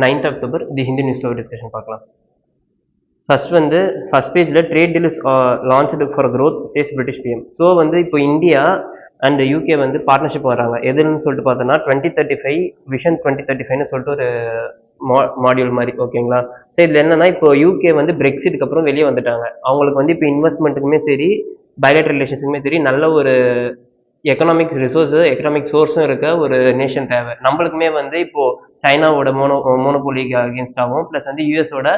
9th October the Hindu news story discussion பார்க்கலாம். First பேஜில் trade deal is launched for growth says British PM. So இப்போ India and UK partnership வராங்க. எதுன்னு சொல்லிட்டு பார்த்தோன்னா 2035 விஷன் 2035ன்னு சொல்லிட்டு ஒரு மாடியூல் மாதிரி. ஓகேங்களா? ஸோ இதில் என்னன்னா இப்போ யூகே பிரெக்சிட்டுக்கு அப்புறம் வெளியே வந்துட்டாங்க. அவங்களுக்கு இப்போ இன்வெஸ்ட்மெண்ட்டுக்குமே சரி பைலேட்டரல் ரிலேஷன்ஸுக்குமே சரி நல்ல ஒரு எக்கனாமிக் ரிசோர்ஸு எக்கனாமிக் சோர்ஸும் இருக்க ஒரு நேஷன் தேவை. நம்மளுக்குமே இப்போ சைனாவோட மோனோபோலிக்கு அகேன்ஸ்டாகவும் ப்ளஸ் யூஎஸோட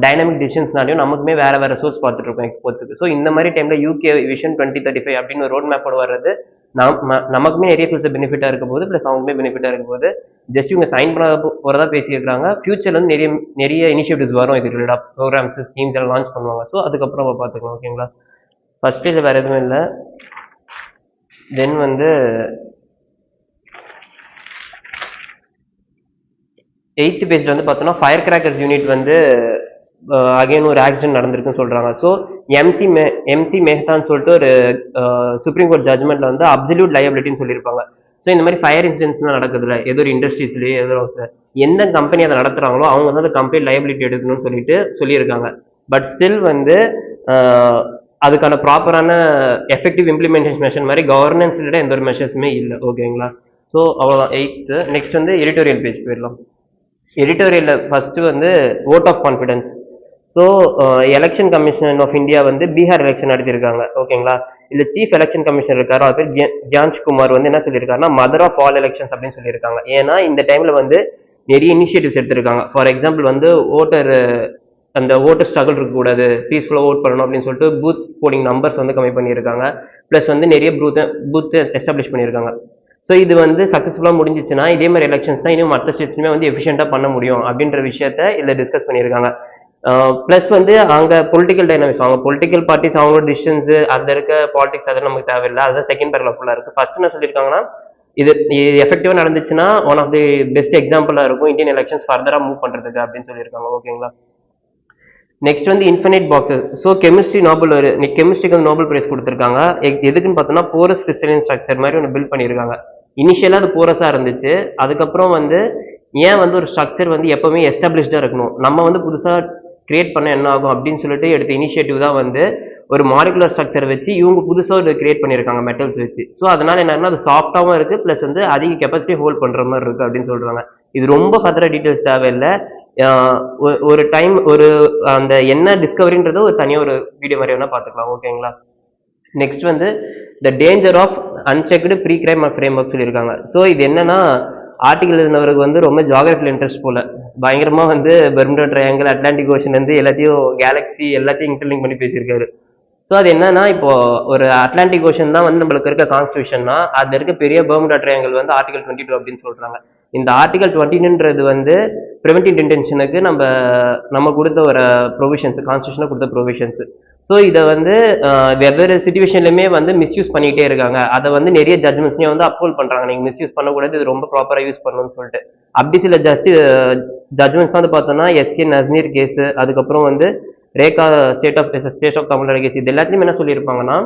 டைனமிக் டிசிஷன்ஸ்னாலையும் நமக்குமே வேற சோர்ஸ் பார்த்துட்டு இருக்கோம் எக்ஸ்போர்ட்ஸுக்கு. ஸோ இந்த மாதிரி டைமில் யூகே விஷன் 2035 அப்படின்னு ஒரு ரோட் மேப்போட வர்றது நமக்குமே நிறைய ஃபில்ஸ் பெனிஃபிட்டாக இருக்க போது ப்ளஸ் அவங்களுமே பெனிஃபிட்டாக இருக்க போது. ஜஸ்ட் இவங்க சைன் பண்ண போகிறதா பேசியிருக்காங்க. ஃபியூச்சர்ல நிறைய இனிஷியேட்டிவ்ஸ் வரும். இது ரிலேட்டடாக ப்ரோக்ராம்ஸ் ஸ்கீம்ஸ் எல்லாம் லான்ச் பண்ணுவாங்க. ஸோ அதுக்கப்புறம் பார்த்துக்கலாம். ஓகேங்களா? ஃபர்ஸ்ட் பேஜில் வேறு எதுவும் இல்லை. தென் 8th பேஜில் பார்த்தோன்னா ஃபயர் கிராக்கர்ஸ் யூனிட் அகைன் ஒரு ஆக்சிடென்ட் நடந்திருக்குன்னு சொல்கிறாங்க. ஸோ எம்சி மெஹ்தான்னு சொல்லிட்டு ஒரு சுப்ரீம் கோர்ட் ஜட்மெண்ட்டில் அப்சல்யூட் லயபிலிட்டின்னு சொல்லியிருப்பாங்க. ஸோ இந்த மாதிரி ஃபயர் இன்சிடென்ட்ஸ்லாம் நடக்குதுல்ல, ஏதோ ஒரு இண்டஸ்ட்ரீஸ்லேயே ஏதோ எந்த கம்பெனி அதை நடத்துகிறாங்களோ அவங்க அந்த கம்பெனி லயபிலிட்டி எடுக்கணும்னு சொல்லியிருக்காங்க. பட் ஸ்டில் அதுக்கான ப்ராப்பரான எஃபெக்டிவ் இம்ப்ளிமெண்டேஷன் மெஷர் மாதிரி கவர்னன்ஸ் ரிலேட்டட் எந்த ஒரு மெஷர்ஸுமே இல்லை. ஓகேங்களா? ஸோ அவ்வளோதான் 8th. நெக்ஸ்ட் எடிட்டோரியல் பேஜ் போயிடலாம். எடிட்டோரியலில் first vote of confidence. So election commission of India Bihar election நடத்தியிருக்காங்க. ஓகேங்களா? இதில் சீஃப் எலெக்ஷன் கமிஷனர் இருக்காரு, அவர் பேர் ஜான்ஷ்குமார் என்ன சொல்லியிருக்காருன்னா மதர் ஆஃப் ஆல் எலெக்ஷன்ஸ் அப்படின்னு சொல்லியிருக்காங்க. ஏன்னா இந்த டைமில் நிறைய இனிஷியேட்டிவ்ஸ் எடுத்திருக்காங்க. ஃபார் எக்ஸாம்பிள் அந்த ஓட்டர் ஸ்ட்ரகிள் இருக்கக்கூடாது, பீஸ்ஃபுல்லாக ஓட் பண்ணணும் அப்படின்னு சொல்லிட்டு பூத் போலிங் நம்பர்ஸ் கம்மி பண்ணியிருக்காங்க. ப்ளஸ் நிறைய பூத் எஸ்டாப்ளிஷ் பண்ணியிருக்காங்க. ஸோ இது சக்ஸஸ்ஃபுல்லாக முடிஞ்சிச்சுன்னா இதே மாதிரி எலெக்ஷன்ஸ் தான் இன்னும் மற்ற ஸ்டேட்ஸ்லையுமே எஃபிஷியண்டாக பண்ண முடியும் அப்படின்ற விஷயத்த இதில் டிஸ்கஸ் பண்ணியிருக்காங்க. ப்ளஸ் அங்கே பொலிட்டிக்கல் டைனாமிக்ஸ், அவங்க பொலிட்டிக்கல் பார்ட்டிஸ் அவங்களோட டிசிஷன்ஸு அந்த இருக்க பாலிடிக்ஸ் அதெல்லாம் நமக்கு தேவையில்லை. அதுதான் செகண்ட் பேராகிராஃப் ஃபுல்லாக இருக்குது. ஃபர்ஸ்ட் என்ன சொல்லியிருக்காங்கன்னா இது எஃபெக்டிவாக நடந்துச்சுன்னா ஒன் ஆஃப் தி பெஸ்ட் எக்ஸாம்பிளாக இருக்கும் இந்தியன் எலெக்ஷன்ஸ் ஃபர்தராக மூவ் பண்ணுறதுக்கு அப்படின்னு சொல்லியிருக்காங்க. ஓகேங்களா? Next infinite boxes. ஸோ கெமிஸ்ட்ரிக்கு நோபல் பிரைஸ் கொடுத்துருக்காங்க. எதுக்குன்னு பார்த்தோம்னா போரஸ் கிறிஸ்டலின் ஸ்ட்ரக்சர் மாதிரி ஒன்று பில்ட் பண்ணியிருக்காங்க. இனிஷியலாக அது போரஸாக இருந்துச்சு. அதுக்கப்புறம் ஏன் ஒரு ஸ்ட்ரக்சர் எப்பவுமே எஸ்டாப்ளிஷ்டாக இருக்கணும், நம்ம புதுசாக கிரியேட் பண்ண என்ன ஆகும் அப்படின்னு சொல்லிட்டு எடுத்த இனிஷியேட்டிவ் தான் ஒரு மாலிகுலர் ஸ்ட்ரக்சர் வச்சு இவங்க புதுசாக ஒரு கிரியேட் பண்ணியிருக்காங்க மெட்டல்ஸ் வச்சு. ஸோ அதனால என்னன்னா அது சாஃப்டாகவும் இருக்குது ப்ளஸ் அதிக கெப்பாசிட்டி ஹோல்ட் பண்ணுற மாதிரி இருக்குது அப்படின்னு சொல்கிறாங்க. இது ரொம்ப ஃபர்தராக டீட்டெயில்ஸ் தேவையில்லை. ஒரு டைம் அந்த என்ன டிஸ்கவரின்றத ஒரு தனியாக ஒரு வீடியோ மாதிரி வேணால் பார்த்துக்கலாம். ஓகேங்களா? Next the danger of unchecked pre crime framework சொல்லியிருக்காங்க. ஸோ இது என்னன்னா ஆர்டிகல் இருந்தவருக்கு ரொம்ப ஜியாகிரபியில் இன்ட்ரெஸ்ட் போல பயங்கரமாக பெர்முடா ட்ரையாங்கிள், அட்லாண்டிக் ஓஷன் எல்லாத்தையும் கேலக்ஸி எல்லாத்தையும் இன்டர்லிங்க் பண்ணி பேசியிருக்காரு. ஸோ அது என்னன்னா இப்போ ஒரு அட்லாண்டிக் ஓஷன் தான் நம்மளுக்கு இருக்க கான்ஸ்டியூஷன்னா அது இருக்க பெரிய பெர்முடா ட்ரையாங்கிள் ஆர்டிகல் 22 அப்படின்னு சொல்றாங்க. இந்த ஆர்டிகல் 22ன்றது ப்ரிவென்டிவ் டிடென்ஷனுக்கு நம்ம கொடுத்த ஒரு ப்ரொவிஷன்ஸ், கான்ஸ்டியூஷனில் கொடுத்த ப்ரொவிஷன்ஸ். ஸோ இதை வெவ்வேறு சுச்சுவேஷன்லையுமே மிஸ்யூஸ் பண்ணிகிட்டே இருக்காங்க. அதை நிறைய ஜட்மெண்ட்ஸ்லேயும் அப்ஹோல்ட் பண்ணுறாங்க. நீங்கள் மிஸ்யூஸ் பண்ணக்கூடாது, இது ரொம்ப ப்ராப்பராக யூஸ் பண்ணணும்னு சொல்லிட்டு. அப்படி சில ஜட்மெண்ட்ஸ் பார்த்தோம்னா எஸ்கே நஸ்னீர் கேஸு, அதுக்கப்புறம் Rekha state of Tamil Nadu case, இது எல்லாத்தையும் என்ன சொல்லியிருப்பாங்கன்னா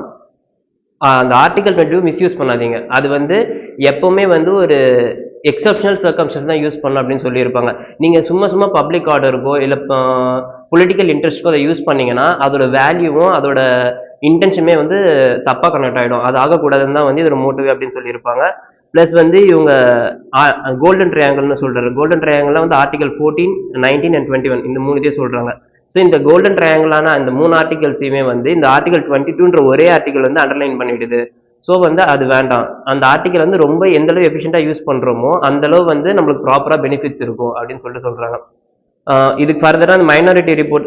அந்த ஆர்டிகல் 22 மிஸ்யூஸ் பண்ணாதீங்க, அது எப்பவுமே ஒரு எக்ஸப்ஷனல் சர்க்கம்ஸ்டன்ஸ் தான் யூஸ் பண்ணணும் அப்படின்னு சொல்லியிருப்பாங்க. நீங்கள் சும்மா பப்ளிக் ஆர்டருக்கோ இல்லை பொலிட்டிக்கல் இன்ட்ரெஸ்ட்க்கோ அதை யூஸ் பண்ணீங்கன்னா அதோட வேல்யூவும் அதோட இன்டென்ஷனுமே தப்பாக கனெக்ட் ஆகிடும். அது ஆகக்கூடாதுன்னு தான் இதோட மோட்டிவ் அப்படின்னு சொல்லியிருப்பாங்க. ப்ளஸ் இவங்க கோல்டன் ட்ரையாங்கிள்னு சொல்கிறாரு. கோல்டன் ட்ரையாங்கிள் ஆர்டிகல் 14, 19 and 21 இந்த 3 சொல்கிறாங்க. ஸோ இந்த கோல்டன் ட்ரையாங்கிளான இந்த 3 ஆர்டிகல்ஸையுமே இந்த ஆர்டிகல் 22ன்ற ஒரே ஆர்டிகல் அண்டர்லைன் பண்ணிவிடுது. ஸோ அது வேண்டாம். அந்த ஆர்டிகல் ரொம்ப எந்த அளவு எஃபிஷியண்டாக யூஸ் பண்ணுறோமோ அந்த அளவு நம்மளுக்கு ப்ராப்பராக பெனிஃபிட்ஸ் இருக்கும் அப்படின்னு சொல்கிறாங்க. இதுக்கு ஃபர்தராக அந்த மைனாரிட்டி ரிப்போர்ட்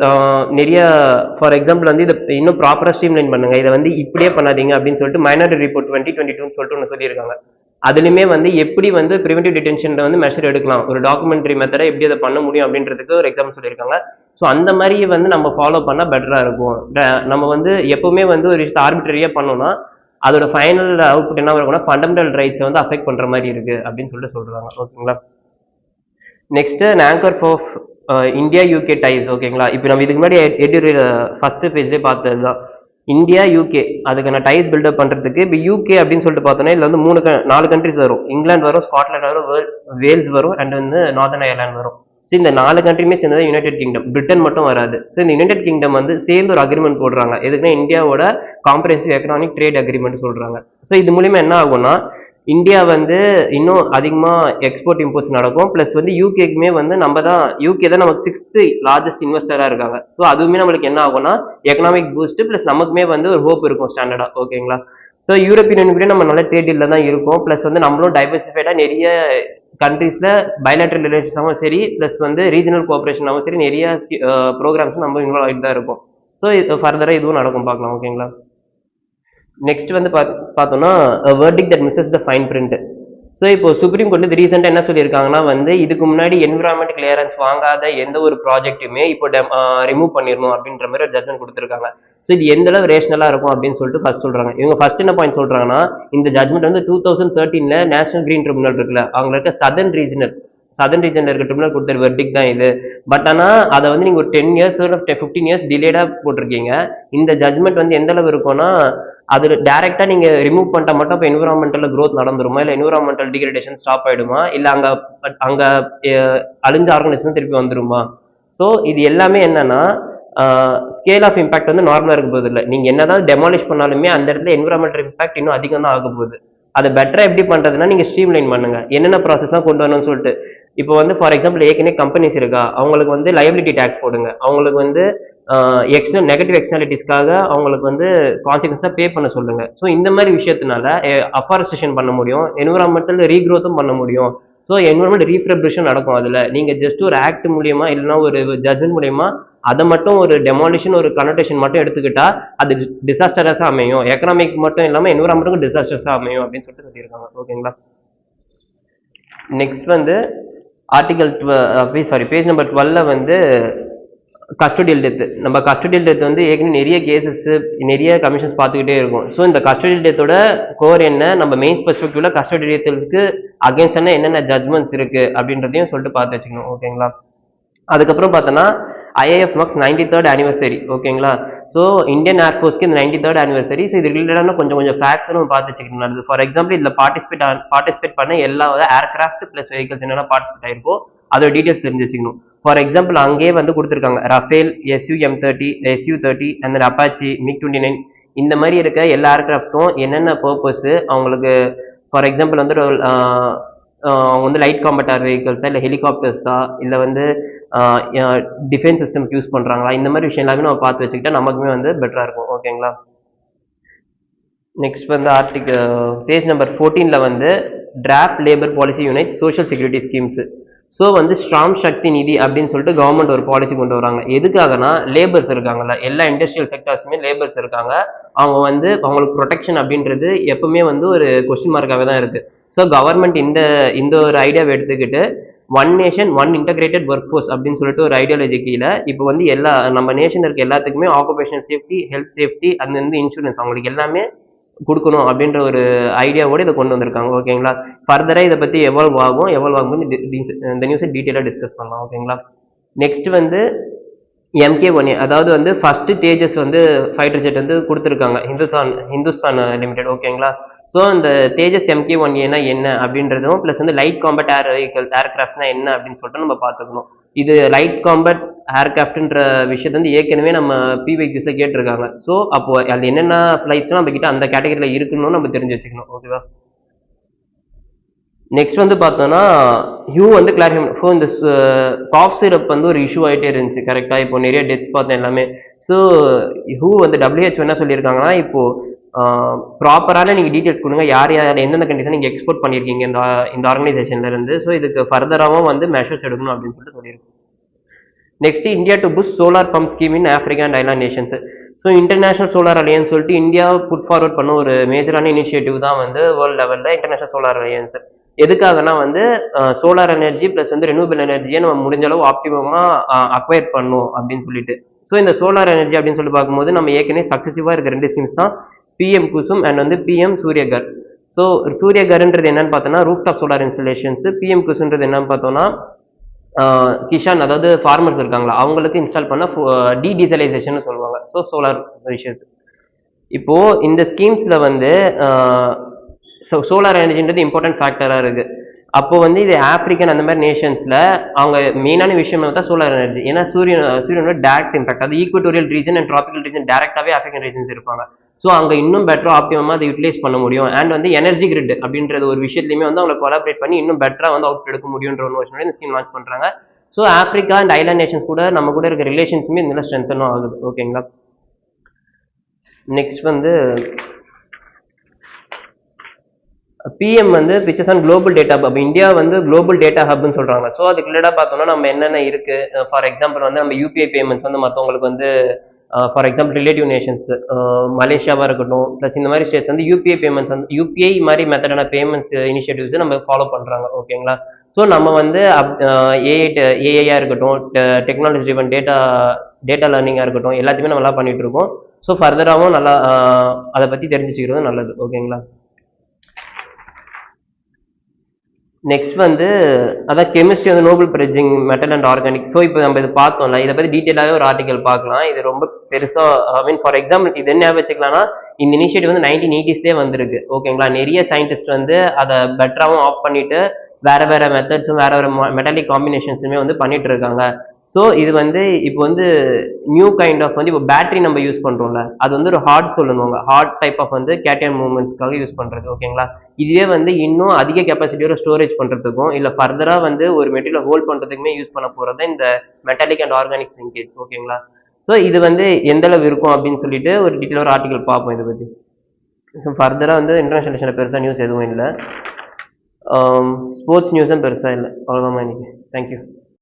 நிறைய ஃபார் எக்ஸாம்பிள் இதை இன்னும் ப்ராப்பராக ஸ்ட்ரீம்லைன் பண்ணுங்க, இதை இப்படியே பண்ணாதீங்க அப்படின்னு சொல்லிட்டு மைனாரிட்டி ரிப்போர்ட் 2022 சொல்லிட்டு ஒன்று சொல்லியிருக்காங்க. அதுலேயுமே எப்படி ப்ரிவென்டிவ் டிடென்ஷனில் மெஷர் எடுக்கலாம், ஒரு டாக்குமெண்ட்ரி மெத்தடை எப்படி அதை பண்ண முடியும் அப்படின்றதுக்கு ஒரு எக்ஸாம்பிள் சொல்லியிருக்காங்க. ஸோ அந்த மாதிரி நம்ம ஃபாலோ பண்ணால் பெட்டராக இருக்கும். நம்ம எப்பவுமே ஒரு விஷயத்தை ஆர்பிட்ரரியாக பண்ணோம்னா அதோட ஃபைனல் அவுட்புட் என்ன இருக்கும்னா ஃபண்டமெண்டல் ரைட்ஸை அஃபெக்ட் பண்ணுற மாதிரி இருக்குது அப்படின்னு சொல்லிட்டு சொல்கிறாங்க. ஓகேங்களா? Next anchor of India UK ties. ஓகேங்களா? இப்போ நம்ம இதுக்கு முன்னாடி எடிட்டோரியல் ஃபர்ஸ்ட் பேஜ்லேயே பார்த்தது தான். இந்தியா யூகே அதுக்கான டைஸ் பில்டப் பண்றதுக்கு இப்போ யூகே அப்படின்னு சொல்லிட்டு பார்த்தோன்னா இதுல வந்து 4 கண்ட்ரிஸ் வரும். இங்கிலாந்து வரும், ஸ்காட்லாந்து வரும், வேல்ஸ் வரும் அண்ட் வந்து நார்தர்ன் அயர்லாந்து வரும். ஸோ இந்த 4 கண்ட்ரியுமே சேர்ந்தது யுனைடெட் கிங்டம். பிரிட்டன் மட்டும் வராது. ஸோ இந்த யுனைடெட் கிங்டம் வந்து சேர்ந்து ஒரு அக்ரிமெண்ட் போடுறாங்க. எதுக்குன்னா இந்தியாவோட காம்ப்ரஹென்சிவ் எக்கனாமிக் ட்ரேட் அக்ரிமெண்ட் சொல்றாங்க. ஸோ இது மூலியமா என்ன ஆகும்னா இந்தியா வந்து இன்னும் அதிகமா எக்ஸ்போர்ட் இம்போர்ட்ஸ் நடக்கும். பிளஸ் வந்து யூகேக்குமே வந்து யூகே தான் நமக்கு 6th லார்ஜஸ்ட் இன்வெஸ்டரா இருக்காங்க. ஸோ அதுவுமே நம்மளுக்கு என்ன ஆகும்னா எக்கனாமிக் பூஸ்ட் பிளஸ் நமக்குமே வந்து ஒரு ஹோப் இருக்கும் ஸ்டாண்டர்டா. ஓகேங்களா? ஸோ யூரோப்பியன் யூனியன் கூட நம்ம நல்ல ட்ரேட் டீல்ல தான் இருக்கோம். பிளஸ் வந்து நம்மளும் டைவர்சிஃபைடா நிறைய கண்ட்ரீஸ்ல பயலேட்ரல் ரிலேஷன்ஸாகவும் சரி பிளஸ் வந்து ரீஜனல் கோஆபரேஷனாகவும் சரி நிறைய ப்ரோக்ராம்ஸ் நம்ம இன்வால்வ் ஆகிட்டு தான் இருக்கும். ஸோ ஃபர்தரா இதுவும் நடக்கும் பார்க்கலாம். ஓகேங்களா? நெக்ஸ்ட் வந்து பார்த்தோம்னா verdict that misses the fine print. So இப்போ சுப்ரீம் கோர்ட் வந்து ரீசெண்டாக என்ன சொல்லியிருக்காங்கன்னா வந்து இதுக்கு முன்னாடி என்விரான்மெண்ட் கிளியரன்ஸ் வாங்காத எந்த ஒரு ப்ராஜெக்ட்டுமே இப்போ ரிமூவ் பண்ணிடணும் அப்படின்ற மாதிரி ஒரு ஜட்மெண்ட் கொடுத்துருக்காங்க. ஸோ இது எந்த அளவு ரேஷனலாக இருக்கும் அப்படின்னு சொல்லிட்டு ஃபர்ஸ்ட் சொல்றாங்க. இவங்க ஃபர்ஸ்ட் என்ன பாயிண்ட் சொல்றாங்கன்னா இந்த ஜட்மெண்ட் வந்து 2013 நேஷனல் கிரீன் ட்ரிபியூனல் இருக்குல்ல அவங்க இருக்க சதர்ன் ரீஜன்ல இருக்க ட்ரிபியூனல் கொடுத்த வெர்டிக் தான் இது. பட் ஆனால் அதை வந்து நீங்கள் ஒரு 10 இயர்ஸ் 15 இயர்ஸ் டிலேடாக போட்டிருக்கீங்க. இந்த ஜட்மெண்ட் வந்து எந்த அளவு இருக்கும்னா அது டைரக்டா நீங்க ரிமூவ் பண்ணிட்டா மட்டும் இப்போ என்விரான்மெண்டல் growth நடந்துருமா இல்ல என்விரான்மெண்டல் டிகிரேடேஷன் ஸ்டாப் ஆயிடுமா இல்ல அங்க அங்க அழிஞ்ச ஆர்கனைசேஷன் திருப்பி வந்துருமா? ஸோ இது எல்லாமே என்னன்னா ஸ்கேல் ஆஃப் இம்பாக்ட் வந்து நார்மலா இருக்க போகுது இல்லை. நீங்க என்னதான் டெமாலிஷ் பண்ணாலுமே அந்த இடத்துல என்விரான்மெண்டல் இம்பாக்ட் இன்னும் அதிகம் தான் ஆக போகுது. அதை பெட்டரா எப்படி பண்றதுன்னா நீங்க ஸ்ட்ரீம் லைன் பண்ணுங்க. என்னென்ன ப்ராசஸ்லாம் கொண்டு வரணும்னு சொல்லிட்டு இப்போ வந்து ஃபார் எக்ஸாம்பிள் ஏற்கனவே கம்பெனிஸ் இருக்கா அவங்களுக்கு வந்து லைபிலிட்டி டேக்ஸ் போடுங்க. அவங்களுக்கு வந்து நெகட்டிவ் எக்ஸ்டர்னாலிட்டிஸ்க்காக அவங்களுக்கு வந்து கான்சிக்வன்ஸாக பே பண்ண சொல்லுங்க. ஸோ இந்த மாதிரி விஷயத்தினால அஃபாரஸ்டேஷன் பண்ண முடியும், என்விரான்மெண்டல் ரீக்ரோத்தும் பண்ண முடியும். ஸோ என்விரான்மெண்ட் ரீஃப்ரெப்ரேஷன் நடக்கும். அதில் நீங்கள் ஜஸ்ட் ஒரு ஆக்ட் மூலியமா இல்லைன்னா ஒரு ஜட்மெண்ட் மூலியமா அதை மட்டும் ஒரு டெமாலிஷன் ஒரு கனோட்டேஷன் மட்டும் எடுத்துக்கிட்டா அது டிசாஸ்டர்ஸாக அமையும். எக்கனாமிக் மட்டும் இல்லாமல் என்விரான்மெண்ட்டுக்கும் டிசாஸ்டர்ஸாக அமையும் அப்படின்னு சொல்லிட்டு சொல்லியிருக்காங்க. ஓகேங்களா? நெக்ஸ்ட் வந்து பேஜ் நம்பர் 12ல வந்து கஸ்டோடியல் டெத். நம்ம கஸ்டோடியல் டெத் வந்து ஏற்கனவே நிறைய கேசஸ் நிறைய கமிஷன்ஸ் பார்த்துக்கிட்டே இருக்கும். ஸோ இந்த கஸ்டோடியல் டெத்தோட கோர் என்ன, நம்ம மெயின் பெர்ஸ்பெக்டிவ்ல கஸ்டோடியல் டெத்துக்கு அகேன்ஸ்டான என்னென்ன ஜட்மெண்ட்ஸ் இருக்கு அப்படின்றதையும் சொல்லிட்டு பார்த்து வச்சுக்கணும். ஓகேங்களா? அதுக்கப்புறம் பார்த்தோன்னா ஐஏஎஃப் மார்க்ஸ் 93rd anniversary. ஓகேங்களா? ஸோ இந்தியன் ஏர்ஃபோர்ஸ்க்கு இந்த 93rd anniversary. ஸோ இது ரிலேட்டடான கொஞ்சம் ஃபேக்ட்ஸ் நம்ம பார்த்து வச்சுக்கணும். நல்லது. ஃபார் எக்ஸாம்பிள் இதில் பார்ட்டிசிபேட் பண்ண எல்லா ஏர்கிராஃப்ட் பிளஸ் வெஹிக்கல்ஸ் என்னென்ன பார்ட்டிசிபேட் ஆயிருக்கோ அதோட டீடைல்ஸ் தெரிஞ்சு வச்சுக்கணும். ஃபார் எக்ஸாம்பிள் அங்கேயே வந்து கொடுத்துருக்காங்க Rafale, SU-M30, SU-30 and Apache, MiG-29 இந்த மாதிரி இருக்க எல்லா ஏர்கிராஃப்டும் என்னென்ன பர்பஸ் அவங்களுக்கு. ஃபார் எக்ஸாம்பிள் வந்து அவங்க வந்து லைட் காம்பேட் ஏர் வெஹிக்கல்ஸா இல்லை ஹெலிகாப்டர்ஸா இல்லை வந்து டிஃபென்ஸ் சிஸ்டம்க்கு யூஸ் பண்ணுறாங்களா இந்த மாதிரி விஷயம் எல்லாமே நம்ம பார்த்து வச்சுக்கிட்டா நமக்குமே வந்து பெட்டராக இருக்கும். ஓகேங்களா? நெக்ஸ்ட் வந்து பேஜ் நம்பர் 14ல வந்து draft labour policy unit social security schemes. So வந்து ஸ்ட்ராங் சக்தி நிதி அப்படின்னு சொல்லிட்டு கவர்மெண்ட் ஒரு பாலிசி கொண்டு வராங்க. எதுக்காகனா லேபர்ஸ் இருக்காங்கல்ல எல்லா இண்டஸ்ட்ரியல் செக்டர்ஸுமே லேபர்ஸ் இருக்காங்க. அவங்க வந்து அவங்களுக்கு ப்ரொடெக்ஷன் அப்படின்றது எப்பவுமே வந்து ஒரு கொஸ்டின் மார்க்காக தான் இருக்கு. ஸோ கவர்மெண்ட் இந்த ஒரு ஐடியாவை எடுத்துக்கிட்டு one nation one integrated work force அப்படின்னு சொல்லிட்டு ஒரு ஐடியாலஜி கீழே இப்போ வந்து நம்ம நேஷன் இருக்க எல்லாத்துக்குமே ஆக்குபேஷனல் சேஃப்டி, ஹெல்த் சேஃப்டி அந்த வந்து இன்சூரன்ஸ் அவங்களுக்கு எல்லாமே கொடுக்கணும் அப்படின்ற ஒரு ஐடியாவோடு இதை கொண்டு வந்திருக்காங்க. ஓகேங்களா? ஃபர்தராக இதை பற்றி எவால்வ் ஆகும்போது இந்த நியூஸை டீட்டெயிலாக டிஸ்கஸ் பண்ணலாம். ஓகேங்களா? நெக்ஸ்ட் வந்து MK-1A அதாவது வந்து ஃபர்ஸ்ட் தேஜஸ் வந்து ஃபைட்டர் ஜெட் வந்து கொடுத்துருக்காங்க ஹிந்துஸ்தான் லிமிடெட். ஓகேங்களா? ஸோ இந்த தேஜஸ் MK-1A என்ன அப்படின்றதும் ப்ளஸ் வந்து லைட் காம்பேட் ஏர்கிராஃப்ட்னா என்ன அப்படின்னு சொல்லிட்டு நம்ம பார்த்துக்கணும். இது லைட் காம்பேட் ஏர்கிராஃப்ட்ன்ற விஷயத்தை வந்து ஏற்கனவே நம்ம PYQஸ்ல கேட்டிருக்காங்க. ஸோ அப்போ அது என்னென்ன ஃபிளைட்ஸ்லாம் நம்ம கிட்ட அந்த கேட்டகரியில் இருக்குன்னு நம்ம தெரிஞ்சு வச்சுக்கணும். ஓகேவா? நெக்ஸ்ட் வந்து பார்த்தோம்னா ஹியூ வந்து கிளாரிஃபை இந்த காஃப் சிரப் வந்து ஒரு இஷ்யூ ஆகிட்டே இருந்துச்சு. கரெக்டாக இப்போ நிறைய டெத்ஸ் பார்த்தோம் எல்லாமே. ஸோ ஹூ வந்து WHO என்ன சொல்லியிருக்காங்கன்னா இப்போ ப்ராப்பரான நீங்கள் டீட்டெயில்ஸ் கொடுங்க யார் எந்தெந்த கண்டிஷன் நீங்கள் எக்ஸ்போர்ட் பண்ணியிருக்கீங்க இந்த ஆர்கனைசேஷன்ல இருந்து. ஸோ இதுக்கு ஃபர்தராகவும் வந்து மெஷர்ஸ் எடுக்கணும் அப்படின்னு சொல்லிட்டு சொல்லியிருக்கு. Next India to push solar pump scheme in Africa and island nations. So international solar alliance சொல்லிட்டு இந்தியா புட் ஃபார்வர்ட் பண்ண ஒரு மேஜரான இனிஷியேட்டிவ் தான் வந்து வேர்ல்டு லெவலில் இன்டர்நேஷனல் சோலார் அலையன்ஸ். எதுக்காகனா வந்து சோலார் எனர்ஜி பிளஸ் வந்து ரெனியூபிள் எனர்ஜியை நம்ம முடிஞ்ச அளவு ஆப்டிமமாக அக்வயர் பண்ணும் அப்படின்னு சொல்லிட்டு. ஸோ இந்த சோலார் எனர்ஜி அப்படின்னு சொல்லி பார்க்கும்போது நம்ம ஏற்கனவே சக்ஸசிவாக இருக்க 2 ஸ்கீம்ஸ் தான் PM குசும் அண்ட் வந்து PM சூரியகர். ஸோ சூரியகர்ன்றது என்னன்னு பார்த்தோம்னா roof top solar installations. PM குசுன்றது என்னன்னு பார்த்தோம்னா கிஷான் அதாவது ஃபார்மர்ஸ் இருக்காங்களா அவங்களுக்கு இன்ஸ்டால் பண்ண டீசலைசேஷன் சொல்லுவாங்க. ஸோ சோலார் விஷயத்து. இப்போ இந்த ஸ்கீம்ஸ்ல வந்து சோலார் எனர்ஜின்றது இம்பார்ட்டன்ட் ஃபேக்டரா இருக்கு. அப்போ வந்து இது ஆப்பிரிக்கன் அந்த மாதிரி நேஷன்ஸ்ல அவங்க மெயினான விஷயம் தான் சோலார் எனர்ஜி. ஏன்னா சூரியனோட டைரக்ட் இம்பாக்ட், அது equatorial region and tropical region டைரக்டாவே ஆப்பிரிக்கன் ரீஜன்ஸ் இருப்பாங்க. ஸோ அங்க இன்னும் பெட்டரா ஆப்டிமமா அதை யூட்டிலைஸ் பண்ண முடியும். அண்ட் வந்து எனர்ஜி கிரிட் அப்படின்றது ஒரு விஷயத்துலையுமே வந்து அவங்க கொலாபரேட் பண்ணி இன்னும் பெட்டரா வந்து அவுட் எடுக்க முடியுன்ற ஒரு வருஷம் இந்த ஸ்கீம் லான்ச் பண்றாங்க. So Africa and island Nations கூட நம்ம கூட இருக்க ரிலேஷன்ஸுமே இதெல்லாம் ஸ்ட்ரென்தனும் ஆகுது. ஓகேங்களா. நெக்ஸ்ட் வந்து பிஎம் வந்து pictures on global data hub. India வந்து குளோபல் டேட்டா ஹப்னு சொல்றாங்க. ஸோ அதுக்கு ரிலேட்டடாக பார்த்தோம்னா நம்ம என்னென்ன இருக்கு. ஃபார் எக்ஸாம்பிள் வந்து நம்ம யூபிஐ பேமெண்ட்ஸ் வந்து மற்றவங்களுக்கு வந்து ஃபார் எக்ஸாம்பிள் ரிலேட்டிவ் நேஷன்ஸ் மலேசியாவாக இருக்கட்டும், ப்ளஸ் இந்த மாதிரி ஸ்டேட்ஸ் வந்து யூபிஐ பேமெண்ட்ஸ் வந்து யூபிஐ மாதிரி மெத்தடான பேமெண்ட்ஸ் இனிஷியேட்டிவ்ஸ் நம்ம ஃபாலோ பண்ணுறாங்க. ஓகேங்களா. ஸோ நம்ம வந்து ஏஐயாக இருக்கட்டும், டெக்னாலஜி ட்ரிவன் டேட்டா லேர்னிங்காக இருக்கட்டும், எல்லாத்தையுமே நம்ம நல்லா பண்ணிட்டு இருக்கோம். ஸோ ஃபர்தராகவும் நல்லா அதை பற்றி தெரிஞ்சுக்கிறது நல்லது. ஓகேங்களா. நெக்ஸ்ட் வந்து அதான் கெமிஸ்ட்ரி வந்து Nobel bridging metal and organic. So இப்போ நம்ம இது பார்த்தோம்ல, இதை பற்றி டீட்டெயிலாகவே ஒரு ஆர்டிகல் பார்க்கலாம். இது ரொம்ப பெருசாக ஐ மீன் ஃபார் எக்ஸாம்பிள் இது என்ன வச்சுக்கலாம்னா, இந்த இனிஷியேட்டிவ் வந்து 1980s வந்திருக்கு. ஓகேங்களா. நிறைய சயின்டிஸ்ட் வந்து அதை பெட்டராகவும் ஆஃப் பண்ணிட்டு வேற வேற மெத்தட்ஸும் வேற வேற மெட்டாலிக் காம்பினேஷன்ஸுமே வந்து பண்ணிட்டு இருக்காங்க. ஸோ இது வந்து இப்போ வந்து நியூ கைண்ட் ஆஃப் வந்து இப்போ பேட்டரி நம்ம யூஸ் பண்றோம்ல, அது வந்து ஒரு ஹார்ட் சொல்லுவாங்க. ஹார்ட் டைப் ஆஃப் வந்து கேட்டையன் மூவ்மெண்ட்ஸ்க்காக யூஸ் பண்றது. ஓகேங்களா. இதுவே வந்து இன்னும் அதிக கெப்பாசிட்டியோட ஸ்டோரேஜ் பண்றதுக்கும் இல்ல ஃபர்தரா வந்து ஒரு மெட்டீரியல் ஹோல்ட் பண்றதுக்குமே யூஸ் பண்ண போறது இந்த மெட்டாலிக் அண்ட் ஆர்கானிக் லிங்கேஜ். ஓகேங்களா. ஸோ இது வந்து எந்த அளவு இருக்கும் அப்படின்னு சொல்லிட்டு ஒரு டீட்டெயில் ஒரு ஆர்டிகல் பார்ப்போம் இதை பத்தி. ஸோ ஃபர்தரா வந்து இன்டர்நேஷனல் பெருசா நியூஸ் எதுவும் இல்லை. ஸ்போர்ட்ஸ் நியூஸும் பெருசா இல்லை. அவ்வளோதான் இன்னைக்கு. தேங்க்யூ.